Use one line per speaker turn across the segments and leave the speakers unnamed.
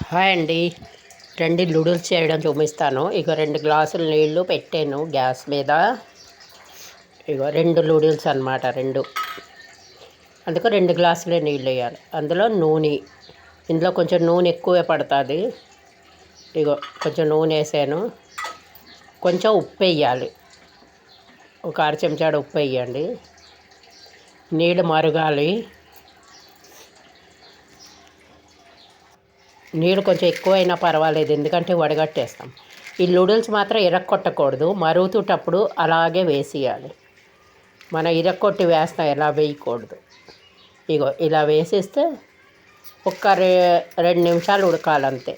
Hi అండి. రండి noodles చేయడం చూపిస్తాను. ఇక 2 గ్లాసులు నీళ్లు పెట్టాను గ్యాస్ మీద. ఇగో 2 నూడిల్స్ అనమాట 2. అందుకు 2 గ్లాసులే నీళ్ళు వేయాలి. అందులో నూనె, ఇందులో కొంచెం నూనె ఎక్కువే పడుతుంది. ఇగో కొంచెం నూనె వేసాను. కొంచెం ఉప్పు వేయాలి, ఒక అర చెంచాడు ఉప్పు వేయండి. నీళ్ళు మరగాలి. నీళ్ళు కొంచెం ఎక్కువైనా పర్వాలేదు, ఎందుకంటే వడగట్టేస్తాం. ఈ నూడిల్స్ మాత్రం ఇరక్కొట్టకూడదు, మరుగుతుటప్పుడు అలాగే వేసేయాలి. మనం ఇరక్కొట్టి వేస్తాం, ఎలా వేయకూడదు. ఇగో ఇలా వేసేస్తే ఒక్క 2 నిమిషాలు ఉడకాలంతే.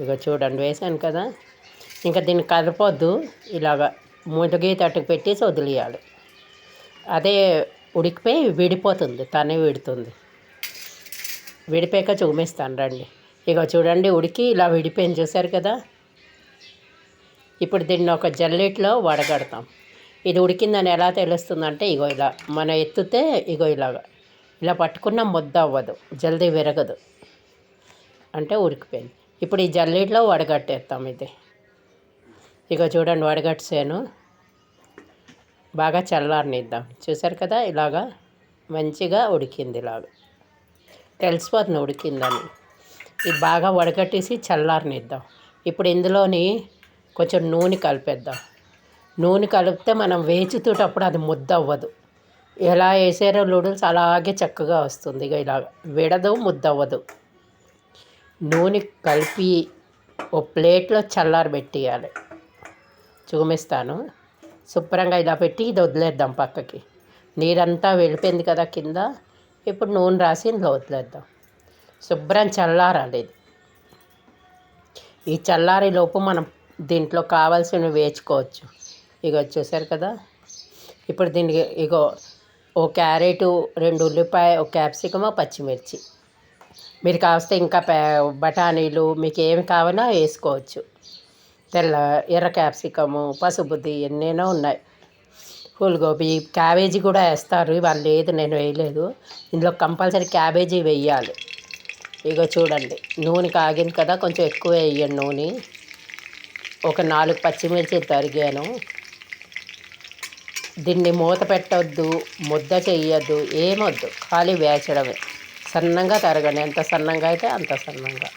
ఇగో చూడండి వేసాను కదా. ఇంకా దీన్ని కలపొద్దు, ఇలాగా మునిగేటట్టుకు పెట్టేసి వదిలేయాలి. అదే ఉడికిపోయి విడిపోతుంది, తనే విడుతుంది. విడిపోయాక చూపిస్తాను రండి. ఇగో చూడండి ఉడికి ఇలా విడిపోయింది, చూసారు కదా. ఇప్పుడు దీన్ని ఒక జల్లెట్లో వడగడతాం. ఇది ఉడికిందని ఎలా తెలుస్తుందంటే ఇగో ఇలా మనం ఎత్తితే ఇగో ఇలా పట్టుకున్న ముద్ద అవ్వదు, జల్దీ విరగదు, అంటే ఉడికిపోయింది. ఇప్పుడు ఈ జల్లెట్లో వడగట్టేస్తాం ఇది. ఇగో చూడండి వడగట్టేసాను. బాగా చల్లారనిద్దాం. చూసారు కదా, ఇలాగా మంచిగా ఉడికింది. ఇలాగా తెలిసిపోతుంది ఉడికిందని. ఇది బాగా వడగట్టేసి చల్లారనిద్దాం. ఇప్పుడు ఇందులోని కొంచెం నూనె కలిపేద్దాం. నూనె కలిపితే మనం వేచుతేటప్పుడు అది ముద్ద అవ్వదు. ఎలా వేసారో నూడిల్స్ అలాగే చక్కగా వస్తుంది. ఇక ఇలా విడదు, ముద్ద అవ్వదు. నూనె కలిపి ఓ ప్లేట్లో చల్లారబెట్టేయాలి. చూపిస్తాను. శుభ్రంగా ఇలా పెట్టి ఇది వదిలేద్దాం పక్కకి. నీరంతా వెళ్ళిపోయింది కదా కింద. ఇప్పుడు నూనె రాసి ఇందులో వదిలేద్దాం. శుభ్రం చల్లారాలి ఇది. ఈ చల్లారి లోపు మనం దీంట్లో కావాల్సినవి వేసుకోవచ్చు. ఇగో చూసారు కదా. ఇప్పుడు దీనికి ఇగో ఓ క్యారెటు, 2 ఉల్లిపాయ, ఒక క్యాప్సికమ్, పచ్చిమిర్చి. మీరు కావస్తే ఇంకా బఠానీలు మీకు ఏమి కావాలో వేసుకోవచ్చు. ఎర్ర క్యాప్సికము, పసుపుది ఎన్నైనా ఉన్నాయి. ఫుల్గోబీ, క్యాబేజీ కూడా వేస్తారు. వాళ్ళు లేదు, నేను వేయలేదు. ఇందులో కంపల్సరీ క్యాబేజీ వేయాలి. ఇగో చూడండి నూనె కాగింది కదా, కొంచెం ఎక్కువ వేయండి నూనె. ఒక 4 పచ్చిమిర్చి తరిగాను. దీన్ని మూత పెట్టొద్దు, ముద్ద చెయ్యొద్దు, ఏమొద్దు, ఖాళీ వేచడమే. సన్నంగా తరగండి, ఎంత సన్నంగా అయితే అంత సన్నంగా.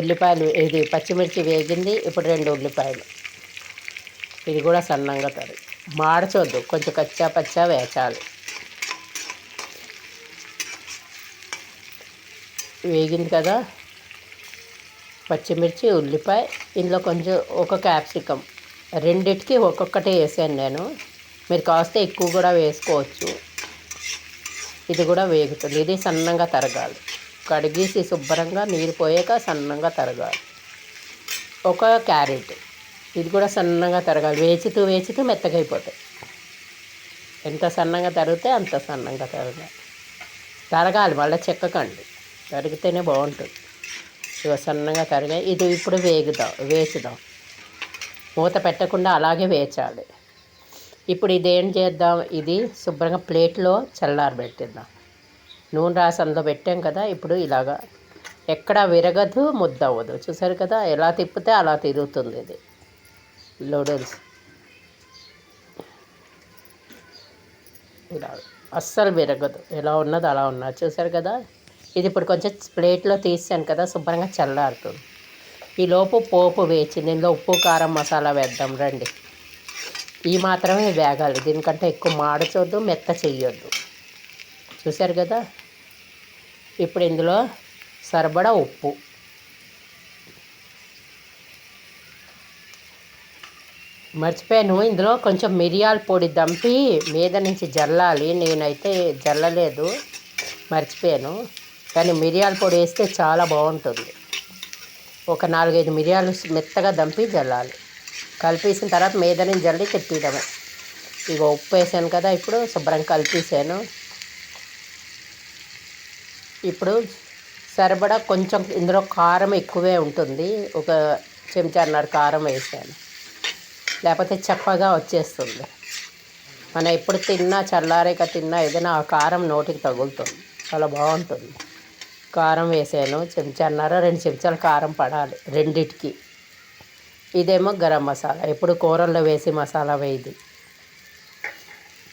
ఉల్లిపాయలు, ఇది పచ్చిమిర్చి వేగింది. ఇప్పుడు 2 ఉల్లిపాయలు, ఇది కూడా సన్నంగా తరుగు. మాడచొద్దు, కొంచెం కచ్చా పచ్చా వేచాలి. వేగింది కదా పచ్చిమిర్చి, ఉల్లిపాయ. ఇందులో కొంచెం ఒక క్యాప్సికమ్, రెండిటికి ఒక్కొక్కటి వేసాను నేను. మీరు కాస్తే ఎక్కువ కూడా వేసుకోవచ్చు. ఇది కూడా వేగుతుంది. ఇది సన్నంగా తరగాలి. కడిగేసి శుభ్రంగా నీరు పోయాక సన్నంగా తరగాలి. ఒక క్యారెట్, ఇది కూడా సన్నగా తరగాలి. వేచుతూ మెత్తగా అయిపోతాయి. ఎంత సన్నగా తరిగితే అంత సన్నంగా తరగాలి, మళ్ళీ చెక్కకండి, తరిగితేనే బాగుంటుంది. ఇక సన్నగా తరిగాయి. ఇది ఇప్పుడు వేచుదాం. మూత పెట్టకుండా అలాగే వేచాలి. ఇప్పుడు ఇది ఏం చేద్దాం, ఇది శుభ్రంగా ప్లేట్లో చల్లారబెట్టిద్దాం. నూనె రాసి అందులో పెట్టాం కదా. ఇప్పుడు ఇలాగా ఎక్కడా విరగదు, ముద్ద అవ్వదు. చూసారు కదా, ఎలా తిప్పితే అలా తిరుగుతుంది ఇది నూడిల్స్. ఇలా అస్సలు విరగదు, ఎలా ఉన్నది అలా ఉన్నది. చూసారు కదా. ఇది ఇప్పుడు కొంచెం ప్లేట్లో తీసాను కదా, శుభ్రంగా చల్లారుతుంది. ఈలోపు పోపు వేచింది. ఇందులో ఉప్పు, కారం, మసాలా వేద్దాం రండి. ఈ మాత్రమే వేగాలి, దీనికంటే ఎక్కువ మాడచొద్దు, మెత్త చెయ్యొద్దు. చూసారు కదా. ఇప్పుడు ఇందులో సరిపడా ఉప్పు, మర్చిపోయాను, ఇందులో కొంచెం మిరియాల పొడి దంపి మీద నుంచి జల్లాలి. నేనైతే జల్లలేదు, మర్చిపోయాను. కానీ మిరియాల పొడి వేస్తే చాలా బాగుంటుంది. ఒక 4-5 మిరియాలు మెత్తగా దంపి జల్లాలి. కలిపేసిన తర్వాత మీద నుంచి జల్లి తిప్పడమే. ఇక ఉప్పు వేసాను కదా, ఇప్పుడు శుభ్రంగా కలిపేసాను. ఇప్పుడు సరిపడా కొంచెం ఇందులో కారం ఎక్కువే ఉంటుంది. ఒక 1.5 చెంచా కారం వేసాను, లేకపోతే చప్పగా వచ్చేస్తుంది. మనం ఎప్పుడు తిన్నా, చల్లారేక తిన్నా ఏదైనా ఆ కారం నోటికి తగులుతుంది, చాలా బాగుంటుంది. కారం వేసాను, చెంచాన్నర 2 చెంచాలు కారం పడాలి రెండిటికి. ఇదేమో గరం మసాలా, ఎప్పుడు కూరల్లో వేసి మసాలా వేయది,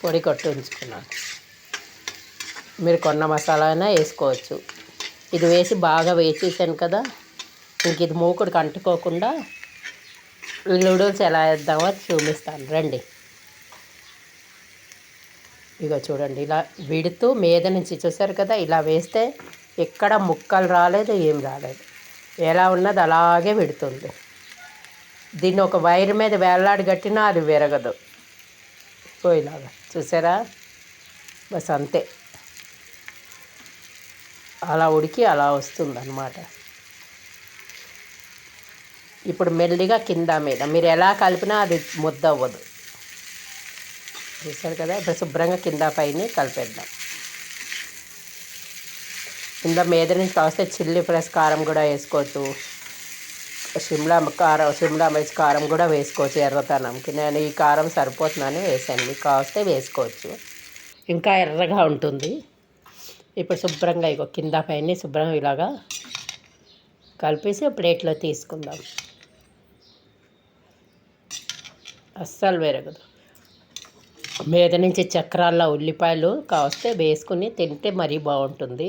పొడి కొట్టి ఉంచుకున్నాను. మీరు కొన్న మసాలా అయినా వేసుకోవచ్చు. ఇది వేసి బాగా వేసేసాను కదా, ఇంక ఇది మూకుడికి అంటుకోకుండా నూడిల్స్ ఎలా వేద్దామో చూపిస్తాను రండి. ఇగో చూడండి, ఇలా విడుతూ మీద నుంచి చూసారు కదా, ఇలా వేస్తే ఎక్కడ ముక్కలు రాలేదు, ఏం రాలేదు, ఎలా ఉన్నది అలాగే విడుతుంది. దీన్ని ఒక వైర్ మీద వేలాడి కట్టినా అది విరగదు. ఇలాగా చూసారా, బస్ అంతే, అలా ఉడికి అలా వస్తుంది అన్నమాట. ఇప్పుడు మెల్లిగా కింద మీద మీరు ఎలా కలిపినా అది ముద్ద అవ్వదు. చూసారు కదా, ఇప్పుడు శుభ్రంగా కింద పైన కలిపేద్దాం. కింద మీద నుంచి కావస్తే చిల్లీ ప్లస్ కారం కూడా వేసుకోవచ్చు, షిమ్లా మిర్చి కారం కూడా వేసుకోవచ్చు ఎర్రతనంకి. నేను ఈ కారం సరిపోతుందని వేసాను, మీకు కావస్తే వేసుకోవచ్చు, ఇంకా ఎర్రగా ఉంటుంది. ఇప్పుడు శుభ్రంగా ఇగో కింద పైన శుభ్రంగా ఇలాగా కలిపేసి ప్లేట్లో తీసుకుందాం. అస్సలు విరగదు. మీద నుంచి చక్రాల్లో ఉల్లిపాయలు కావస్తే వేసుకుని తింటే మరీ బాగుంటుంది.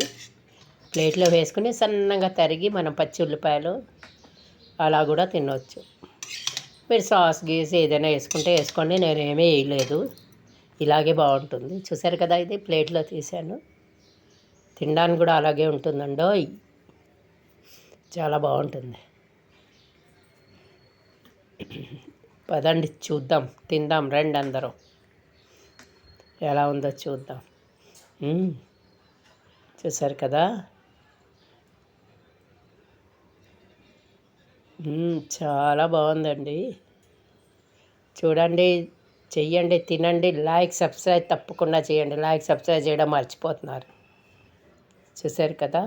ప్లేట్లో వేసుకుని సన్నగా తరిగి మనం పచ్చి ఉల్లిపాయలు అలా కూడా తినవచ్చు. మీరు సాస్ గీసి ఏదైనా వేసుకుంటే వేసుకోండి, నేనేమీ వేయలేదు, ఇలాగే బాగుంటుంది. చూసారు కదా, ఇది ప్లేట్లో తీసాను, తినడానికి కూడా అలాగే ఉంటుందండో, చాలా బాగుంటుంది. పదండి చూద్దాం, తిందాం రండి అందరం, ఎలా ఉందో చూద్దాం. చూసారు కదా, చాలా బాగుందండి. చూడండి, చెయ్యండి, తినండి, లైక్ సబ్స్క్రైబ్ తప్పకుండా చేయండి. లైక్ సబ్స్క్రైబ్ చేయడం మర్చిపోతున్నారు. చూసారు కదా.